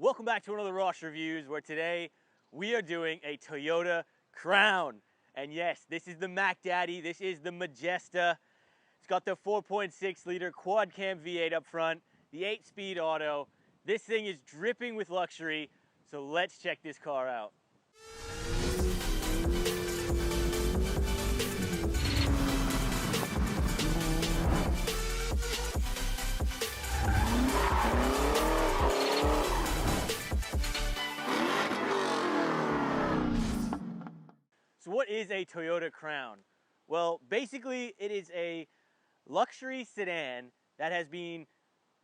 Welcome back to another Ross Reviews, where today we are doing a Toyota Crown. And yes, this is the Mac Daddy, this is the Majesta. It's got the 4.6 liter quad cam V8 up front, the 8-speed auto. This thing is dripping with luxury, so let's check this car out. So what is a Toyota Crown? Well, basically it is a luxury sedan that has been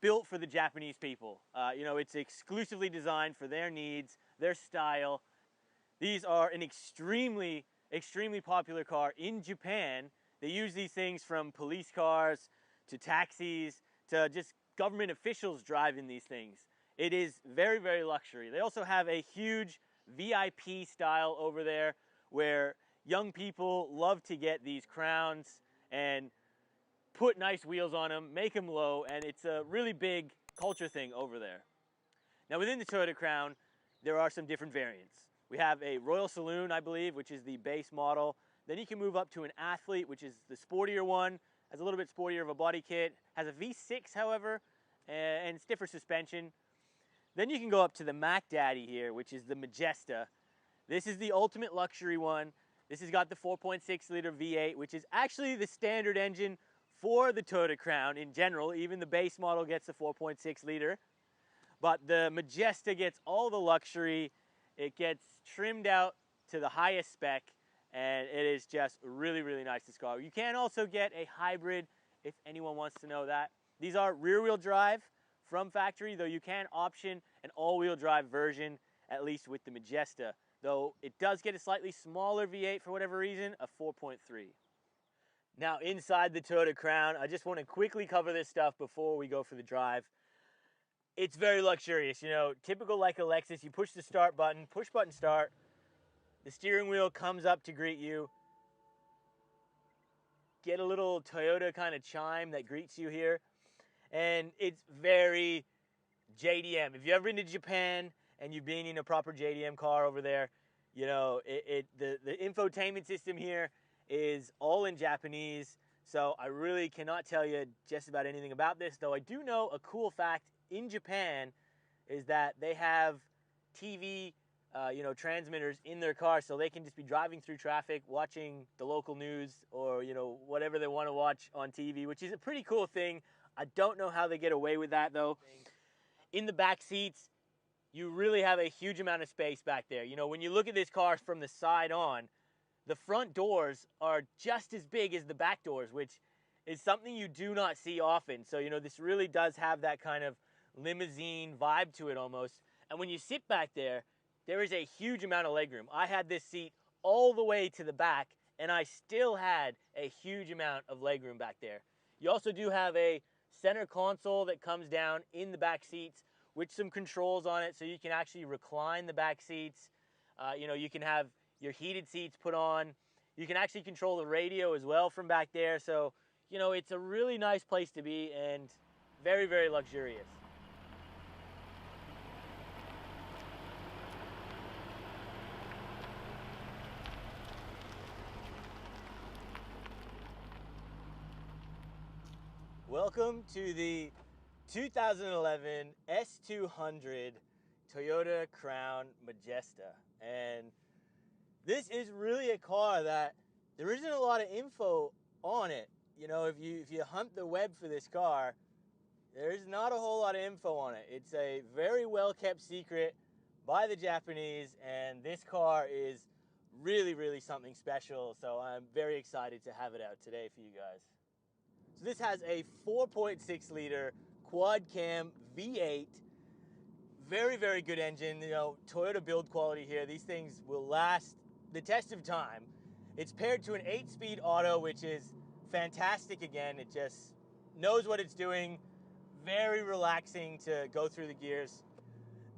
built for the Japanese people. It's exclusively designed for their needs, their style. These are an extremely popular car in Japan. They use these things from police cars to taxis to just government officials driving these things. It is very luxury. They also have a huge VIP style over there where young people love to get these Crowns and put nice wheels on them, make them low, and it's a really big culture thing over there. Now within the Toyota Crown, there are some different variants. We have a Royal Saloon, I believe, which is the base model. Then you can move up to an Athlete, which is the sportier one, has a little bit sportier of a body kit, has a V6, however, and stiffer suspension. Then you can go up to the Mac Daddy here, which is the Majesta. This is the ultimate luxury one. This has got the 4.6 liter V8, which is actually the standard engine for the Toyota Crown in general. Even the base model gets the 4.6 liter. But the Majesta gets all the luxury. It gets trimmed out to the highest spec, and it is just really nice, this car. You can also get a hybrid if anyone wants to know that. These are rear-wheel drive from factory, though you can option an all-wheel drive version, at least with the Majesta. Though it does get a slightly smaller V8 for whatever reason, a 4.3. Now inside the Toyota Crown, I just want to quickly cover this stuff before we go for the drive. It's very luxurious, typical like a Lexus. You push the start button, push button start, the steering wheel comes up to greet you. Get a little Toyota kind of chime that greets you here. And it's very JDM. If you've ever been to Japan and you've been in a proper JDM car over there, the infotainment system here is all in Japanese, so I really cannot tell you just about anything about this, though I do know a cool fact in Japan is that they have TV, transmitters in their car, so they can just be driving through traffic, watching the local news or, whatever they want to watch on TV, which is a pretty cool thing. I don't know how they get away with that, though. In the back seats, you really have a huge amount of space back there. When you look at this car from the side on, the front doors are just as big as the back doors, which is something you do not see often. So, this really does have that kind of limousine vibe to it almost. And when you sit back there, there is a huge amount of legroom. I had this seat all the way to the back, and I still had a huge amount of legroom back there. You also do have a center console that comes down in the back seats with some controls on it, so you can actually recline the back seats. You can have your heated seats put on. You can actually control the radio as well from back there. So, it's a really nice place to be and very luxurious. Welcome to the 2011 S200 Toyota Crown Majesta. And this is really a car that there isn't a lot of info on it. If you hunt the web for this car, there's not a whole lot of info on it. It's a very well kept secret by the Japanese, and this car is really something special. So I'm very excited to have it out today for you guys. So this has a 4.6 liter quad cam V8, very good engine. Toyota build quality here. These things will last the test of time. It's paired to an 8-speed auto, which is fantastic. Again, it just knows what it's doing. Very relaxing to go through the gears.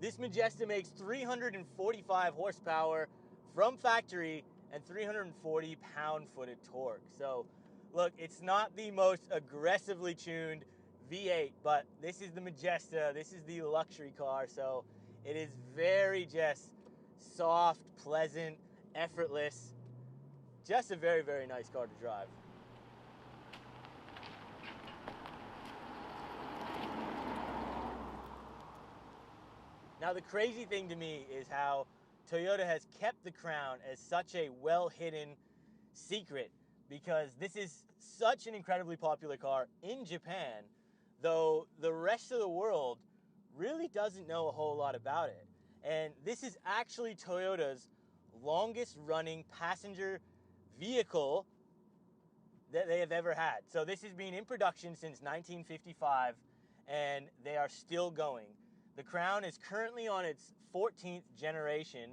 This Majesta makes 345 horsepower from factory and 340 pound-foot of torque. So look, it's not the most aggressively tuned V8, but this is the Majesta. This is the luxury car, so It is very just soft, pleasant, effortless. Just a very, very nice car to drive. Now, the crazy thing to me is how Toyota has kept the Crown as such a well-hidden secret, because this is such an incredibly popular car in Japan, though the rest of the world really doesn't know a whole lot about it. And this is actually Toyota's longest running passenger vehicle that they have ever had. So this has been in production since 1955, and they are still going. The Crown is currently on its 14th generation,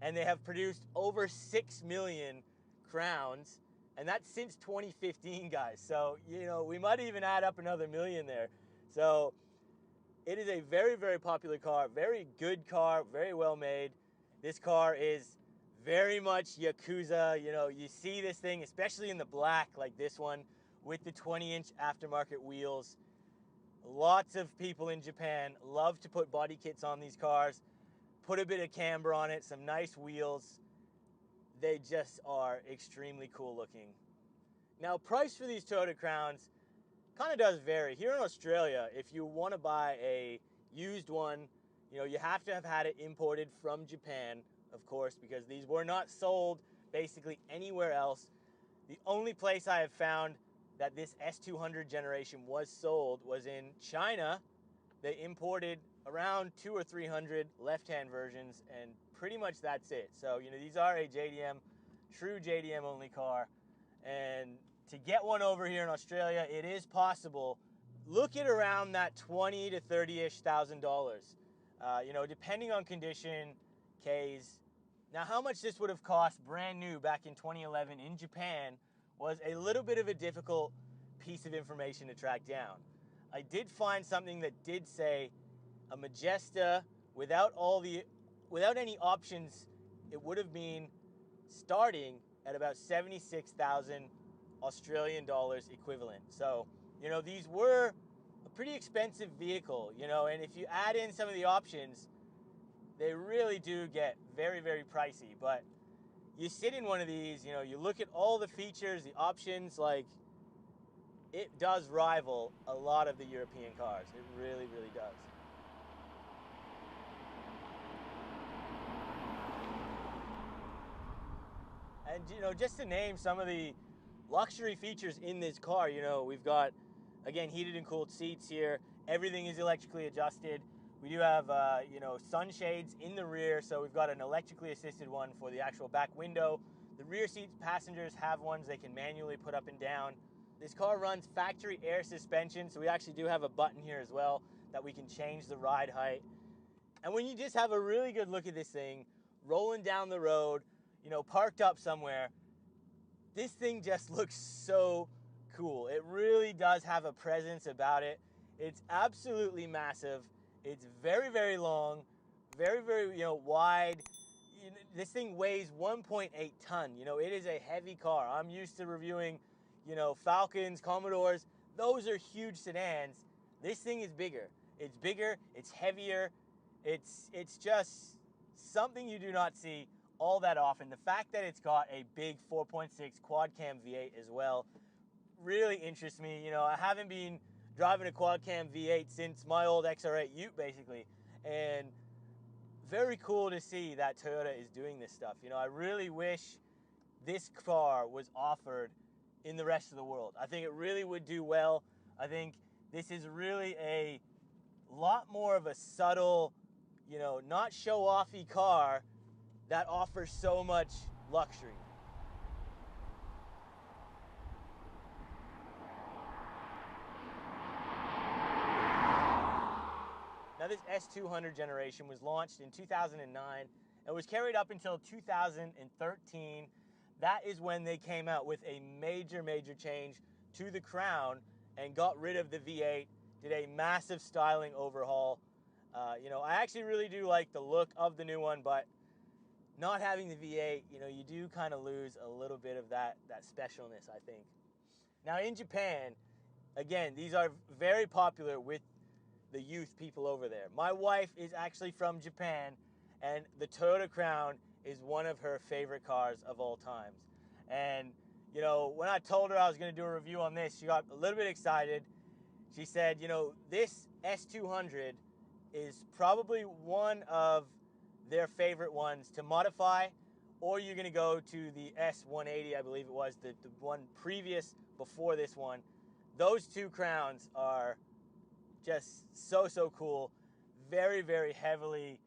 and they have produced over 6 million Crowns, and that's since 2015, guys. So, you know, we might even add up another million there. So it is a very, very popular car, very good car, very well made. This car is very much Yakuza. You know, you see this thing, especially in the black, like this one, with the 20-inch aftermarket wheels. Lots of people in Japan love to put body kits on these cars, put a bit of camber on it, some nice wheels. They just are extremely cool looking. Now, price for these Toyota Crowns kind of does vary. Here in Australia, if you want to buy a used one, you know, you have to have had it imported from Japan, of course, because these were not sold basically anywhere else. The only place I have found that this S200 generation was sold was in China. They imported around 200 or 300 left-hand versions, and pretty much that's it. So, you know, these are a JDM, true JDM only car. And to get one over here in Australia, it is possible. Look at around that $20 to $30-ish thousand. You know, depending on condition, Ks. Now, how much this would have cost brand new back in 2011 in Japan was a little bit of a difficult piece of information to track down. I did find something that did say a Majesta without any options, it would have been starting at about 76,000 Australian dollars equivalent. So, you know, these were a pretty expensive vehicle, you know, and if you add in some of the options, they really do get very, very pricey. But you sit in one of these, you know, you look at all the features, the options, like, it does rival a lot of the European cars. It really, really does. And, you know, just to name some of the luxury features in this car, you know, we've got, again, heated and cooled seats here. Everything is electrically adjusted. We do have, you know, sunshades in the rear, so we've got an electrically assisted one for the actual back window. The rear seats, passengers have ones they can manually put up and down. This car runs factory air suspension, so we actually do have a button here as well that we can change the ride height. And when you just have a really good look at this thing, rolling down the road, you know, parked up somewhere, this thing just looks so cool. It really does have a presence about it. It's absolutely massive. It's very, very long, very, very, you know, wide. This thing weighs 1.8 ton. You know, it is a heavy car. I'm used to reviewing, you know, Falcons, Commodores. Those are huge sedans. This thing is bigger. It's bigger, it's heavier. It's just something you do not see all that often. The fact that it's got a big 4.6 quad cam V8 as well really interests me. You know, I haven't been driving a quad cam V8 since my old XR8 Ute, basically. And very cool to see that Toyota is doing this stuff. You know, I really wish this car was offered in the rest of the world. I think it really would do well. I think this is really a lot more of a subtle, you know, not show-offy car that offers so much luxury. Now, this S200 generation was launched in 2009 and was carried up until 2013. That is when they came out with a major, major change to the Crown and got rid of the V8, did a massive styling overhaul. You know, I actually really do like the look of the new one, but not having the V8, you know, you do kind of lose a little bit of that specialness, I think. Now, in Japan, again, these are very popular with the youth people over there. My wife is actually from Japan, and the Toyota Crown is one of her favorite cars of all times. And, you know, when I told her I was going to do a review on this, she got a little bit excited. She said, you know, this S200 is probably one of their favorite ones to modify, or you're going to go to the S180, I believe it was, the one previous before this one. Those two Crowns are just so cool. Very, very heavily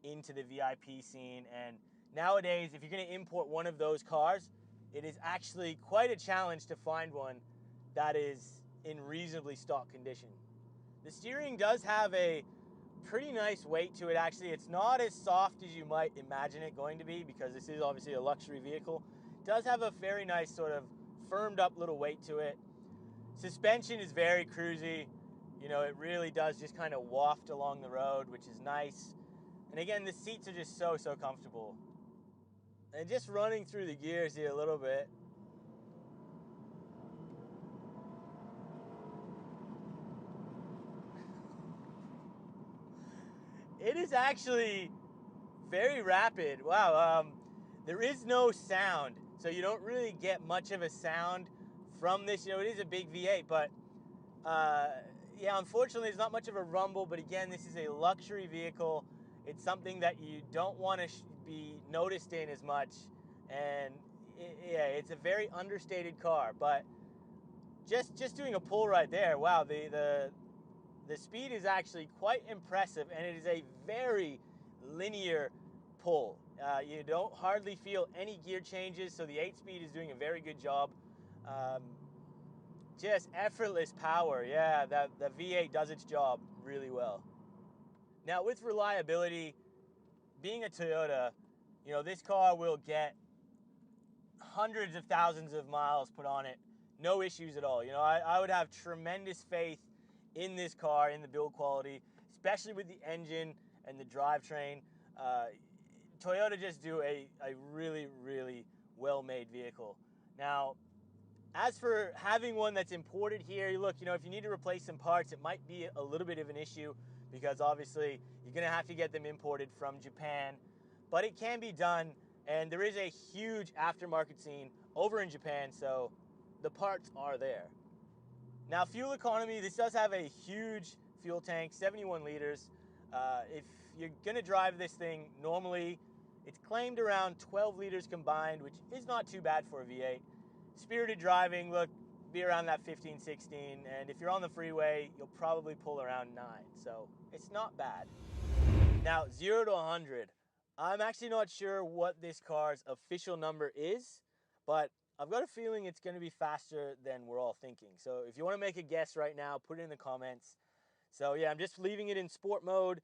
into the VIP scene. And nowadays, if you're going to import one of those cars, it is actually quite a challenge to find one that is in reasonably stock condition. The steering does have a pretty nice weight to it, actually. It's not as soft as you might imagine it going to be, because this is obviously a luxury vehicle. It does have a very nice sort of firmed up little weight to it. Suspension is very cruisy. You know, it really does just kind of waft along the road, which is nice. And again, the seats are just so comfortable. And just running through the gears here a little bit. It is actually very rapid. Wow, there is no sound, so you don't really get much of a sound from this. You know, it is a big V8, but yeah, unfortunately, there's not much of a rumble. But again, this is a luxury vehicle. It's something that you don't want to be noticed in as much, and yeah, it's a very understated car. But just doing a pull right there, wow, the speed is actually quite impressive, and it is a very linear pull. You don't hardly feel any gear changes, so the 8-speed is doing a very good job. Just effortless power. Yeah, the V8 does its job really well. Now, with reliability, being a Toyota, you know, this car will get hundreds of thousands of miles put on it, no issues at all. You know, I would have tremendous faith in this car, in the build quality, especially with the engine and the drivetrain. Toyota just do a really well-made vehicle. Now, as for having one that's imported here, look, you know, if you need to replace some parts, it might be a little bit of an issue, because obviously you're going to have to get them imported from Japan. But it can be done, and there is a huge aftermarket scene over in Japan, so the parts are there. Now, fuel economy, this does have a huge fuel tank, 71 liters. If you're going to drive this thing normally, it's claimed around 12 liters combined, which is not too bad for a V8. Spirited driving, look, be around that 15, 16, and if you're on the freeway, you'll probably pull around 9, so it's not bad. Now, 0 to 100. I'm actually not sure what this car's official number is, but I've got a feeling it's going to be faster than we're all thinking. So if you want to make a guess right now, put it in the comments. So yeah, I'm just leaving it in sport mode.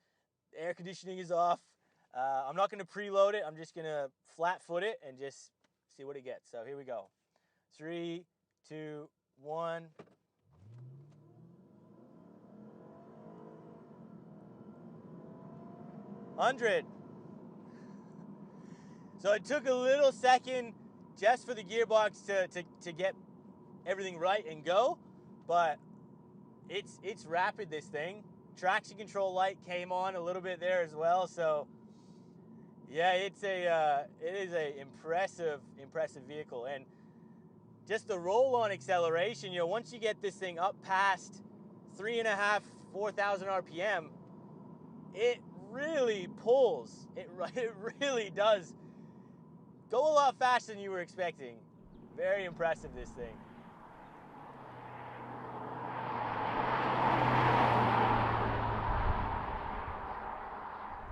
The air conditioning is off. I'm not going to preload it. I'm just going to flat foot it and just see what it gets. So here we go. 3, 2, 1. $100. So it took a little second just for the gearbox to get everything right and go, but it's rapid, this thing. Traction control light came on a little bit there as well, so yeah, it is a impressive vehicle. And just the roll-on acceleration, you know, once you get this thing up past 3.5, 4,000 RPM, it really pulls. It really does go a lot faster than you were expecting. Very impressive, this thing.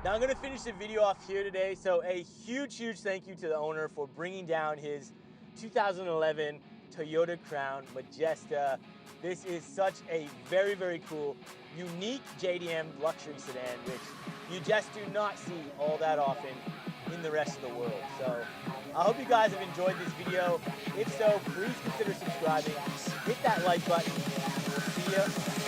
Now I'm going to finish the video off here today, so a huge thank you to the owner for bringing down his 2011 Toyota Crown Majesta. This is such a very cool, unique JDM luxury sedan, which you just do not see all that often in the rest of the world. So I hope you guys have enjoyed this video. If so, please consider subscribing, hit that like button, and we'll see you